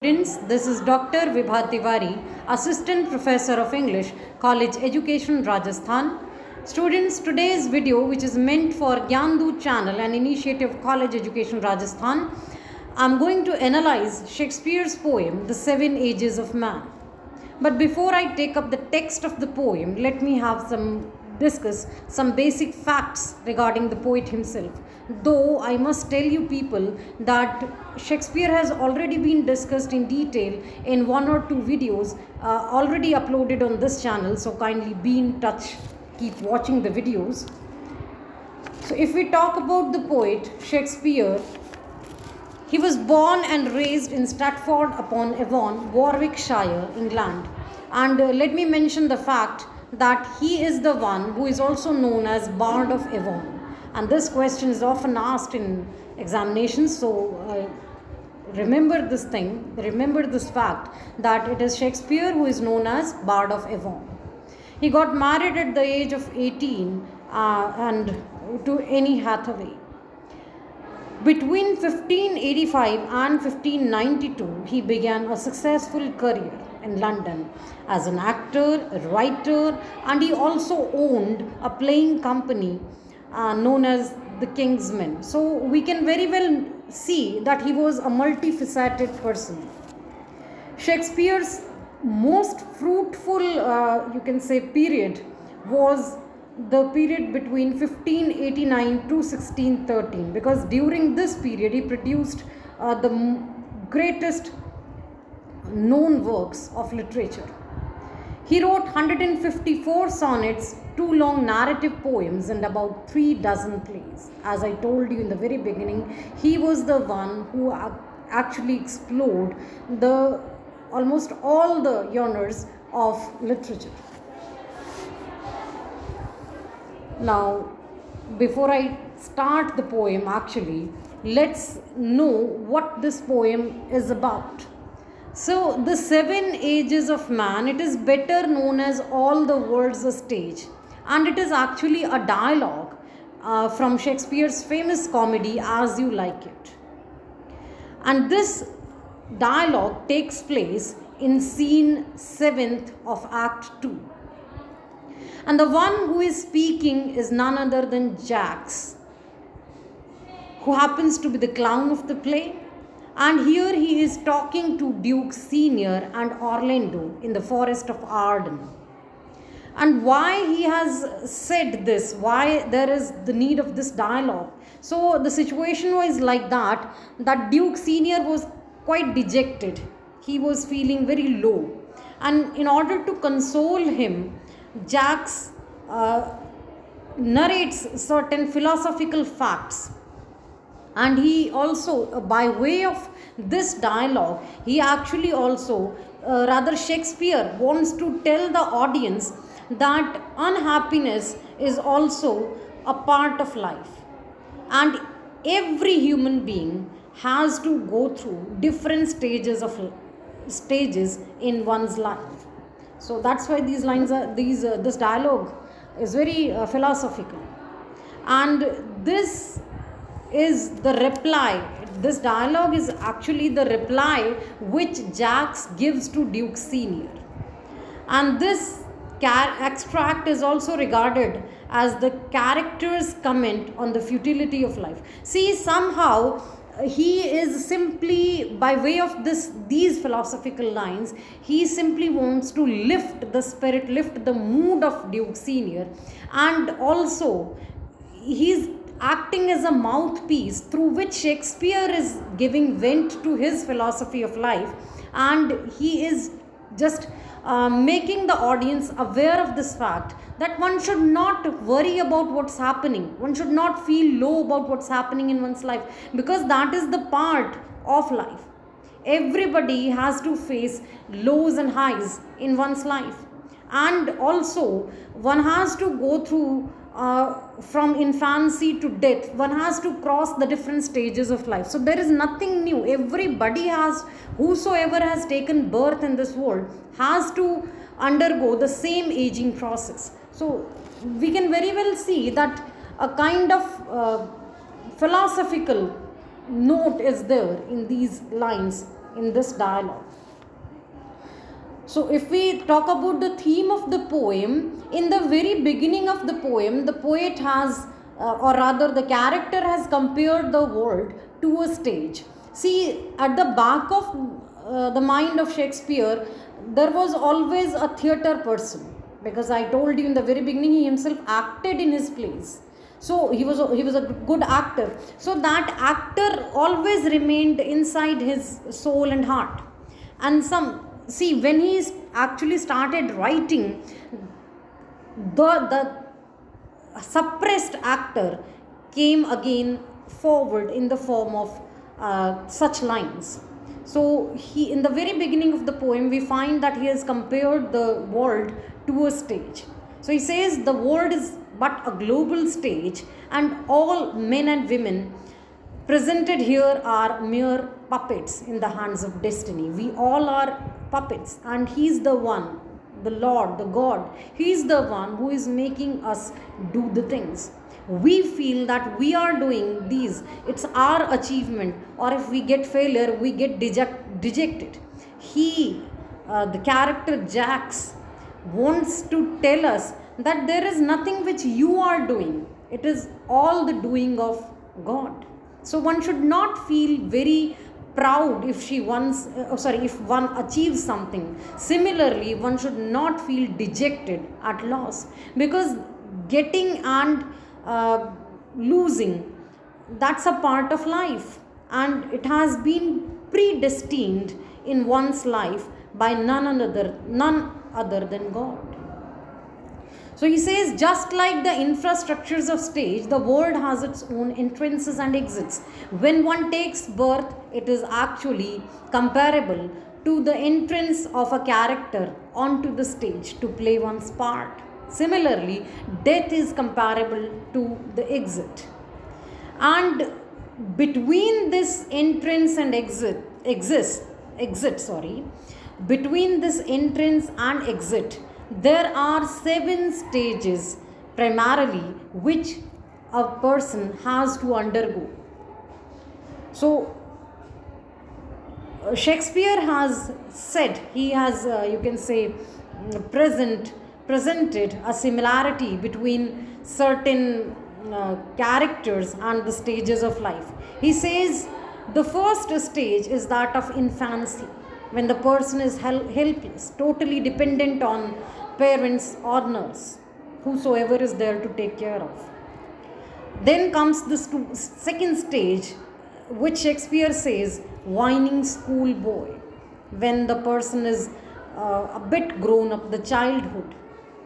Students, this is Dr. Vibha Tiwari, Assistant Professor of English, College Education, Rajasthan. Students, today's video, which is meant for Gyandu channel, an initiative of College Education, Rajasthan, I'm going to analyze Shakespeare's poem, The Seven Ages of Man. But before I take up the text of the poem, let me discuss some basic facts regarding the poet himself. Though I must tell you people that Shakespeare has already been discussed in detail in one or two videos already uploaded on this channel, so kindly be in touch, keep watching the videos. So if we talk about the poet Shakespeare, he was born and raised in Stratford-upon-Avon, Warwickshire, England. And let me mention the fact that he is the one who is also known as Bard of Avon. And this question is often asked in examinations, so remember this fact that it is Shakespeare who is known as Bard of Avon. He got married at the age of 18 and to Anne Hathaway. Between 1585 and 1592, he began a successful career in London as an actor, a writer, and he also owned a playing company known as the King's Men. So we can very well see that he was a multifaceted person. Shakespeare's most fruitful, period was the period between 1589 to 1613, because during this period he produced the greatest known works of literature. He wrote 154 sonnets, 2 long narrative poems, and about 3 dozen plays. As I told you in the very beginning, he was the one who actually explored almost all the genres of literature. Now, before I start the poem, let's know what this poem is about. So, the 7 ages of man, it is better known as All the World's a Stage, and it is actually a dialogue from Shakespeare's famous comedy As You Like It. And this dialogue takes place in scene 7th of Act 2. And the one who is speaking is none other than Jax, who happens to be the clown of the play. And here he is talking to Duke Senior and Orlando in the forest of Arden. And why he has said this, why there is the need of this dialogue. So the situation was like that Duke Senior was quite dejected. He was feeling very low. And in order to console him, Jax narrates certain philosophical facts. And he also, by way of this dialogue, he actually also, Shakespeare wants to tell the audience that unhappiness is also a part of life. And every human being has to go through different stages in one's life. So that's why this dialogue is very philosophical. And this is the reply. This dialogue is actually the reply which Jax gives to Duke Senior. And this extract is also regarded as the character's comment on the futility of life. See, somehow he is simply, by way of these philosophical lines, he simply wants to lift the spirit, lift the mood of Duke Senior, and also he's acting as a mouthpiece through which Shakespeare is giving vent to his philosophy of life, and he is just making the audience aware of this fact that one should not worry about what's happening. One should not feel low about what's happening in one's life, because that is the part of life. Everybody has to face lows and highs in one's life. And also, one has to go through from infancy to death. One has to cross the different stages of life. So there is nothing new. Whosoever has taken birth in this world has to undergo the same aging process. So we can very well see that a kind of philosophical note is there in these lines in this dialogue. So, if we talk about the theme of the poem, in the very beginning of the poem, the poet has, or rather, the character has compared the world to a stage. See, at the back of the mind of Shakespeare, there was always a theatre person, because I told you in the very beginning, he himself acted in his plays. So he was a good actor. So that actor always remained inside his soul and heart. And when he actually started writing, the suppressed actor came again forward in the form of such lines. So in the very beginning of the poem, we find that he has compared the world to a stage. So he says the world is but a global stage, and all men and women presented here are mere puppets in the hands of destiny. We all are puppets, and He's the one, the Lord, the God. He's the one who is making us do the things. We feel that we are doing these, it's our achievement, or if we get failure, we get dejected. The character Jax, wants to tell us that there is nothing which you are doing. It is all the doing of God. So one should not feel very proud if if one achieves something. Similarly, one should not feel dejected at loss, because getting and losing, that's a part of life, and it has been predestined in one's life by none other than God. So he says, just like the infrastructures of stage, the world has its own entrances and exits. When one takes birth, it is actually comparable to the entrance of a character onto the stage to play one's part. Similarly, death is comparable to the exit. And between this entrance and between this entrance and exit, there are 7 stages primarily which a person has to undergo. So Shakespeare has said, he has presented a similarity between certain characters and the stages of life. He says the first stage is that of infancy, when the person is helpless, totally dependent on parents or nurse, whosoever is there to take care of. Then comes the second stage, which Shakespeare says, whining schoolboy, when the person is a bit grown up, the childhood,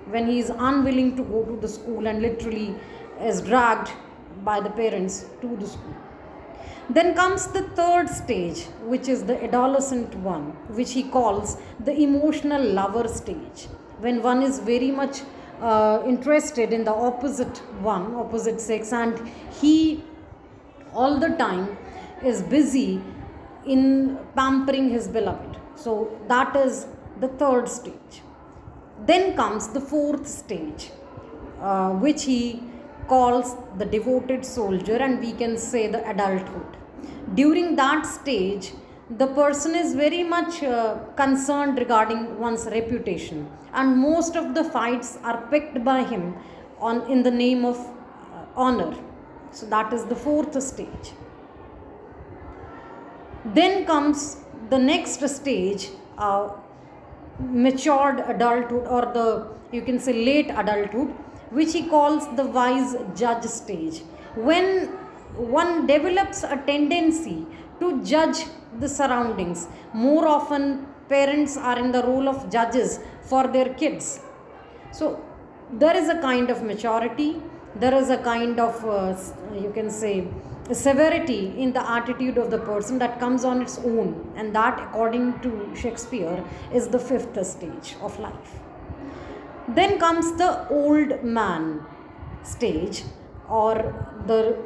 when he is unwilling to go to the school and literally is dragged by the parents to the school. Then comes the third stage, which is the adolescent one, which he calls the emotional lover stage, when one is very much interested in the opposite sex, and he all the time is busy in pampering his beloved. So that is the third stage. Then comes the fourth stage, which he calls the devoted soldier, and we can say the adulthood. During that stage, the person is very much concerned regarding one's reputation, and most of the fights are picked by him in the name of honor. So that is the fourth stage. Then comes the next stage, matured adulthood, or late adulthood, which he calls the wise judge stage, when one develops a tendency to judge the surroundings. More often, parents are in the role of judges for their kids. So there is a kind of maturity, there is a kind of severity in the attitude of the person that comes on its own, and that, according to Shakespeare, is the fifth stage of life. Then comes the old man stage, or the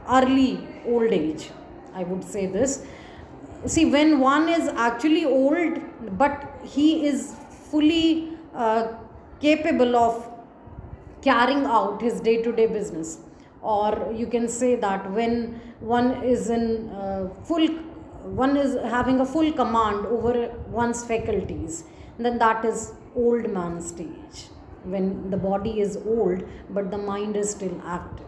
early old age, I would say this. See, when one is actually old, but he is fully capable of carrying out his day-to-day business, or you can say that when one is in full one is having a full command over one's faculties, then that is old man stage, when the body is old but the mind is still active.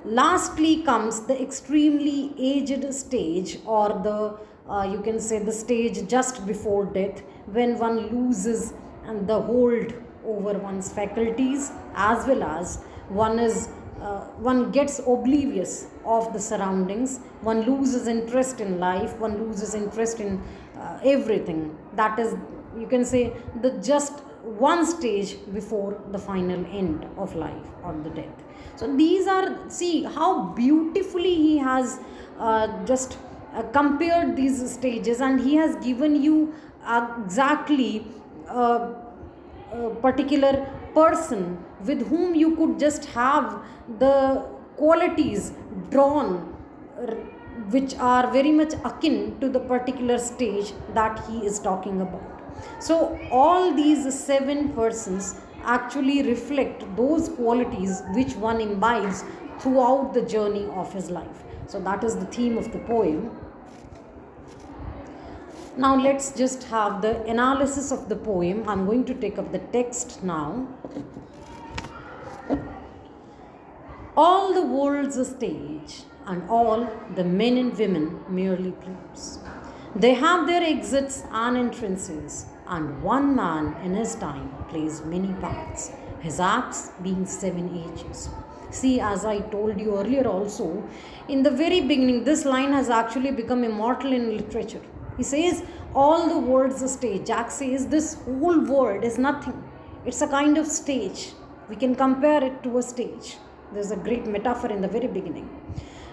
Lastly comes the extremely aged stage, or the you can say the stage just before death, when one loses and the hold over one's faculties, as well as one gets oblivious of the surroundings, one loses interest in life, one loses interest in everything. That is, you can say, the just one stage before the final end of life or the death. So these are, see how beautifully he has just compared these stages, and he has given you exactly a particular person with whom you could just have the qualities drawn, which are very much akin to the particular stage that he is talking about. So all these 7 persons actually reflect those qualities which one imbibes throughout the journey of his life. So that is the theme of the poem. Now let's just have the analysis of the poem. I'm going to take up the text now. All the world's a stage, and all the men and women merely players. They have their exits and entrances, and one man in his time plays many parts, his acts being 7 ages. See, as I told you earlier also, in the very beginning, this line has actually become immortal in literature. He says, all the world's a stage. Jack says, this whole world is nothing. It's a kind of stage. We can compare it to a stage. There's a great metaphor in the very beginning.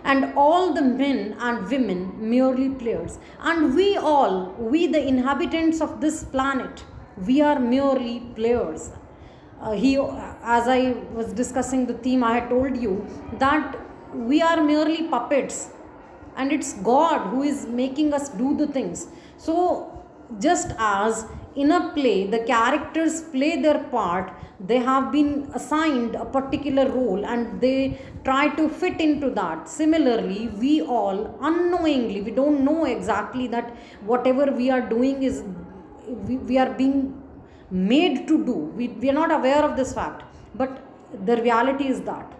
And all the men and women merely players. And we all, we the inhabitants of this planet, we are merely players. As I was discussing the theme, I had told you that we are merely puppets, and it's God who is making us do the things. So just as in a play the characters play their part, they have been assigned a particular role and they try to fit into that. Similarly, we all unknowingly, we don't know exactly that whatever we are doing is we are being made to do. We are not aware of this fact, but the reality is that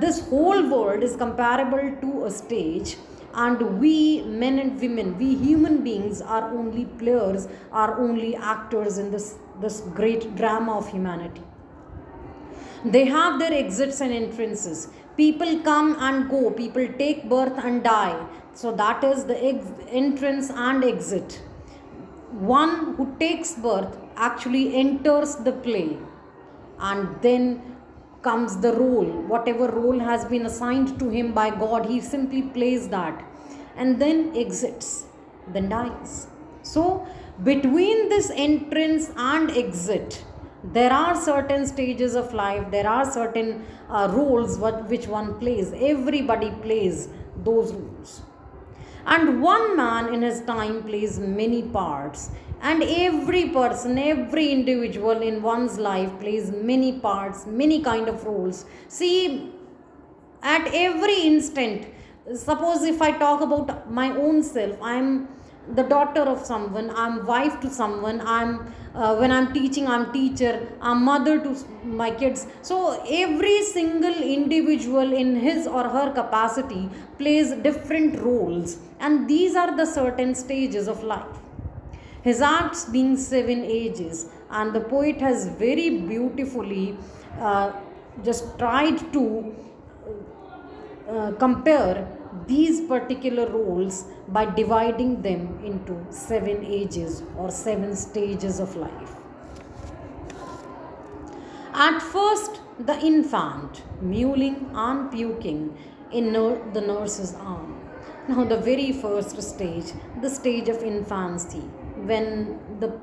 this whole world is comparable to a stage, and we men and women, we human beings, are only players, are only actors in this great drama of humanity. They have their exits and entrances. People come and go, people take birth and die. So that is the entrance and exit. One who takes birth actually enters the play, and then comes the role, whatever role has been assigned to him by God, he simply plays that, and then exits, then dies. So between this entrance and exit, there are certain stages of life, there are certain roles which one plays. Everybody plays those roles, and one man in his time plays many parts, and every person, every individual in one's life plays many parts, many kind of roles. See, at every instant, suppose if I talk about my own self, I'm the daughter of someone, I'm wife to someone, I'm when I'm teaching, I'm teacher, I'm mother to my kids. So every single individual in his or her capacity plays different roles, and these are the certain stages of life. His acts being 7 ages, and the poet has very beautifully just tried to compare these particular roles by dividing them into 7 ages or 7 stages of life. At first, the infant, mewling and puking in the nurse's arm. Now, the very first stage, the stage of infancy, when the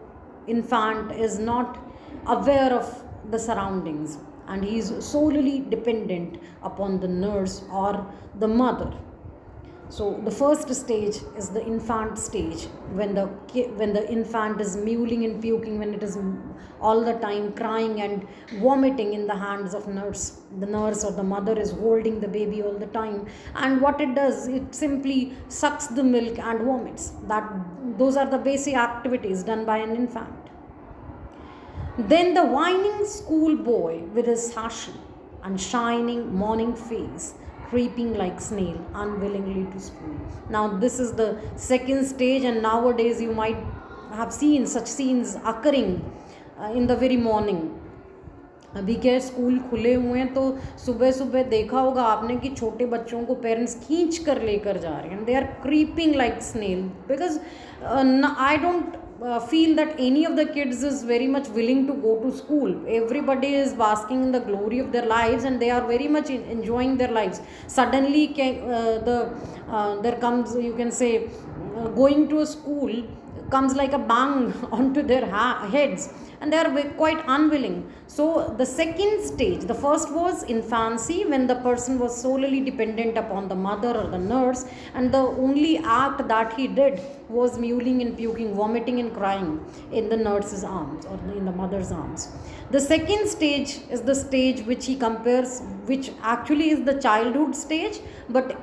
infant is not aware of the surroundings and he is solely dependent upon the nurse or the mother. So the first stage is the infant stage, when the infant is mewling and puking, when it is all the time crying and vomiting in the hands of nurse. The nurse or the mother is holding the baby all the time, and what it does, it simply sucks the milk and vomits. Those are the basic activities done by an infant. Then the whining schoolboy with his sash and shining morning face, creeping like snail unwillingly to school. Now this is the second stage, and nowadays you might have seen such scenes occurring in the very morning. अभी क्या school खुले हुए हैं, तो सुबह सुबह देखा होगा आपने कि छोटे बच्चों को पेरेंट्स खींच कर लेकर जा रहे हैं. They are creeping like snail, because I don't feel that any of the kids is very much willing to go to school. Everybody is basking in the glory of their lives, and they are very much enjoying their lives. Suddenly there comes, you can say, going to a school comes like a bang onto their heads, and they are quite unwilling. So the second stage, the first was infancy, when the person was solely dependent upon the mother or the nurse, and the only act that he did was mewling and puking, vomiting and crying in the nurse's arms or in the mother's arms. The second stage is the stage which he compares, which actually is the childhood stage, but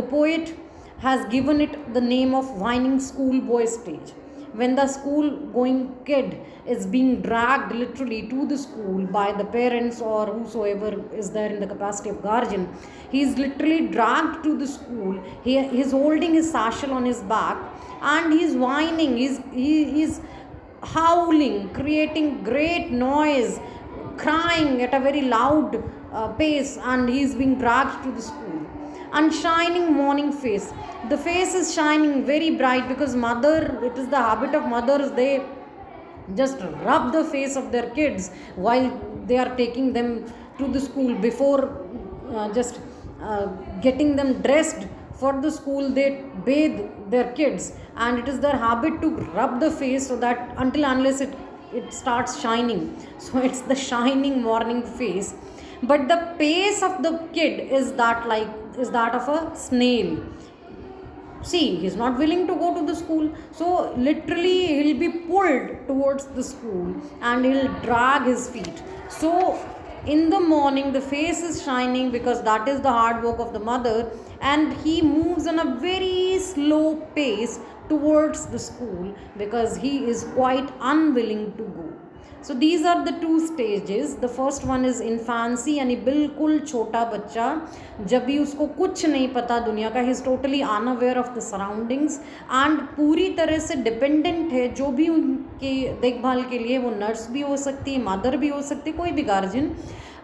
the poet has given it the name of whining schoolboy stage. When the school going kid is being dragged literally to the school by the parents or whosoever is there in the capacity of guardian, he is literally dragged to the school. He is holding his satchel on his back, and he is whining, he is howling, creating great noise, crying at a very loud pace, and he is being dragged to the school. And shining morning face, the face is shining very bright, because it is the habit of mothers, they just rub the face of their kids while they are taking them to the school. Before just getting them dressed for the school, they bathe their kids, and it is their habit to rub the face, so that unless it starts shining. So it's the shining morning face. But the pace of the kid is that of a snail. See, he's not willing to go to the school, so literally he'll be pulled towards the school and he'll drag his feet. So in the morning the face is shining, because that is the hard work of the mother, and he moves on a very slow pace towards the school, because he is quite unwilling to go. So these are the two stages. The first one is infancy, यानी बिल्कुल छोटा बच्चा, जब भी उसको कुछ नहीं पता दुनिया का, he is totally unaware of the surroundings, and पूरी तरह से डिपेंडेंट है जो भी उनके देखभाल के लिए, वो नर्स भी हो सकती है, मदर भी हो सकती है, कोई भी guardian.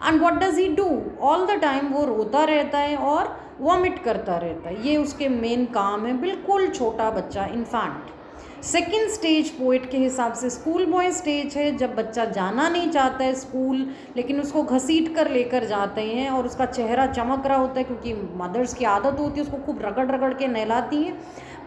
And what does he do all the time? वो रोता रहता है और वॉमिट करता रहता है, ये उसके मेन काम है. बिल्कुल छोटा बच्चा, इन्फेंट. सेकेंड स्टेज पोइट के हिसाब से स्कूल बॉय स्टेज है, जब बच्चा जाना नहीं चाहता है स्कूल, लेकिन उसको घसीट कर लेकर जाते हैं और उसका चेहरा चमक रहा होता है, क्योंकि मदर्स की आदत होती है उसको खूब रगड़ रगड़ के नहलाती हैं,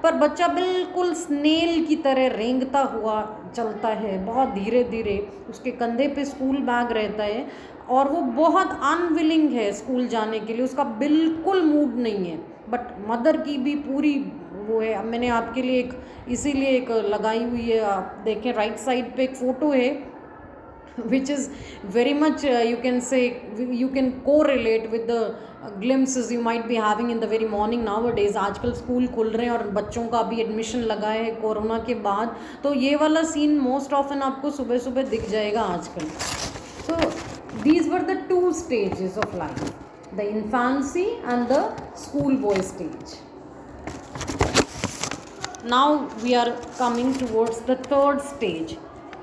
पर बच्चा बिल्कुल स्नेल की तरह रेंगता हुआ चलता है, बहुत धीरे धीरे. उसके कंधे पे स्कूल बैग रहता है और वो बहुत अनविलिंग है स्कूल जाने के लिए, उसका बिल्कुल मूड नहीं है. बट मदर की भी पूरी वो है. अब मैंने आपके लिए इसीलिए एक लगाई हुई है, आप देखें राइट साइड पे एक फ़ोटो है, which is very much you can say, you can correlate with the glimpses you might be having in the very morning nowadays. आजकल स्कूल खुल रहे हैं और बच्चों का अभी एडमिशन लगा है कोरोना के बाद, तो ये वाला सीन मोस्ट ऑफन आपको सुबह सुबह दिख जाएगा आजकल. So these were the two stages of life, the infancy and the schoolboy stage. Now we are coming towards the third stage.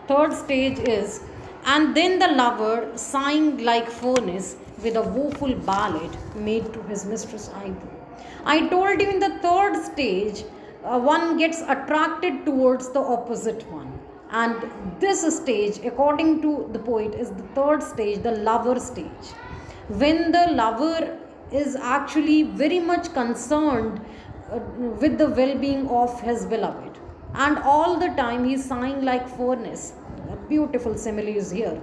Third stage is, and then the lover sighing like furnace with a woeful ballad made to his mistress eyebrow. I told you in the third stage one gets attracted towards the opposite one, and this stage according to the poet is the third stage, the lover stage, when the lover is actually very much concerned with the well-being of his beloved, and all the time he is sighing like furnace. A beautiful simile is here.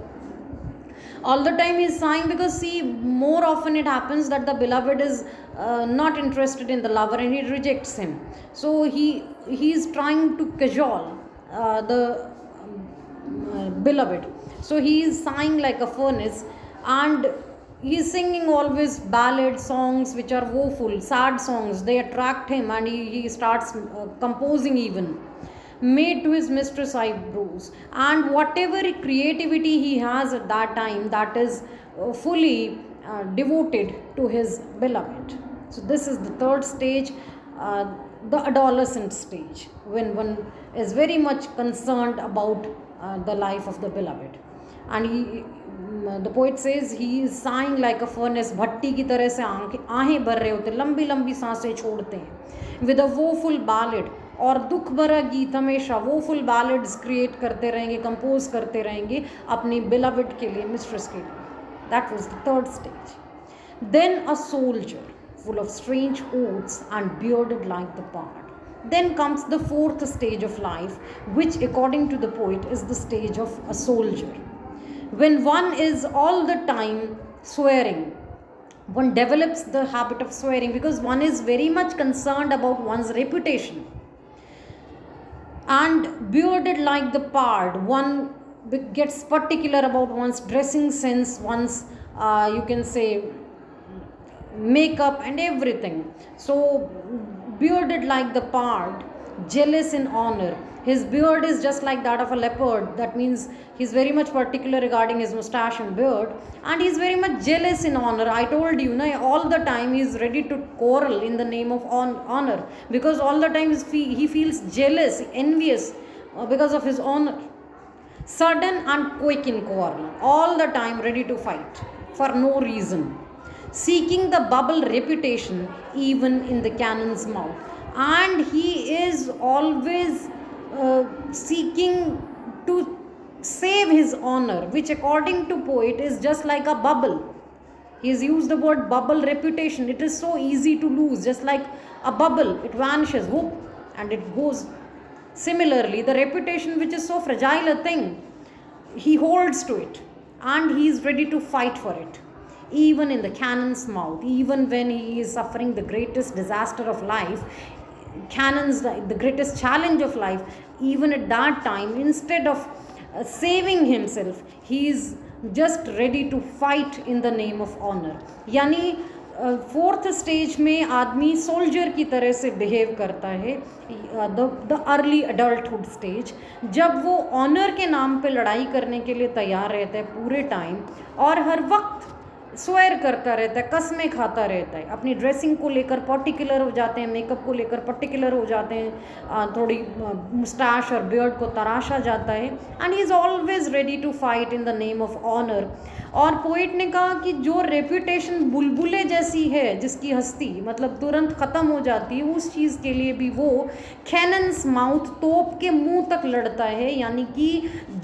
All the time he's sighing because, see, more often it happens that the beloved is not interested in the lover and he rejects him. So he is trying to cajole the beloved. So he is sighing like a furnace, and he is singing always ballad songs which are woeful, sad songs. They attract him, and he starts composing even. Made to his mistress eyebrows, and whatever creativity he has at that time, that is fully devoted to his beloved. So this is the third stage, the adolescent stage, when one is very much concerned about the life of the beloved. And the poet says he is sighing like a furnace, भट्टी की तरह से आहें भर रहे होते, लंबी लंबी सांसें छोड़ते हैं, with a woeful ballad, और दुख भरा गीत हमेशा woeful ballads क्रिएट करते रहेंगे, कंपोज करते रहेंगे अपनी beloved के लिए, मिस्ट्रेस के लिए. That was the third stage. Then a soldier full of strange oaths and bearded like the pard. Then comes the fourth stage of life, which according to the poet is the stage of a soldier. When one is all the time swearing, one develops the habit of swearing because one is very much concerned about one's reputation. And bearded like the pard, one gets particular about one's dressing sense, one's you can say makeup and everything. So bearded like the pard, jealous in honor. His beard is just like that of a leopard. That means he's very much particular regarding his mustache and beard, and he's very much jealous in honor. I told you, all the time he's ready to quarrel in the name of honor, because all the time he feels jealous, envious because of his honor. Sudden and quick in quarrel, all the time ready to fight for no reason. Seeking the bubble reputation even in the cannon's mouth, and he is always seeking to save his honor, which according to poet is just like a bubble. He has used the word bubble reputation. It is so easy to lose, just like a bubble, it vanishes, whoop, and it goes. Similarly, the reputation, which is so fragile a thing, he holds to it and he is ready to fight for it, even in the cannon's mouth, even when he is suffering the greatest disaster of life, the greatest challenge of life. Even at that time, instead of saving himself, he is just ready to fight in the name of honor. यानी fourth stage में आदमी soldier की तरह से behave करता है, the early adulthood stage, जब वो ऑनर के नाम पे लड़ाई करने के लिए तैयार रहता है पूरे टाइम, और हर वक्त स्वेयर करता रहता है, कसमें खाता रहता है, अपनी ड्रेसिंग को लेकर पर्टिकुलर हो जाते हैं, मेकअप को लेकर पर्टिकुलर हो जाते हैं, थोड़ी मुस्टैश और बियर्ड को तराशा जाता है, and he is always ready to fight in the name of honour. और पोइट ने कहा कि जो रेपुटेशन बुलबुले जैसी है, जिसकी हस्ती मतलब तुरंत ख़त्म हो जाती है, उस चीज़ के लिए भी वो कैनन्स माउथ, तोप के मुंह तक लड़ता है. यानी कि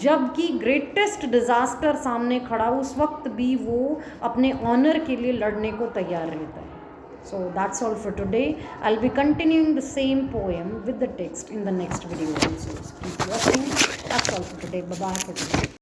जबकि ग्रेटेस्ट डिज़ास्टर सामने खड़ा, उस वक्त भी वो अपने ऑनर के लिए लड़ने को तैयार रहता है. So that's all for today. I'll be continuing the same poem with the text in the next video also. So keep watching. That's all for today. Bye bye for today.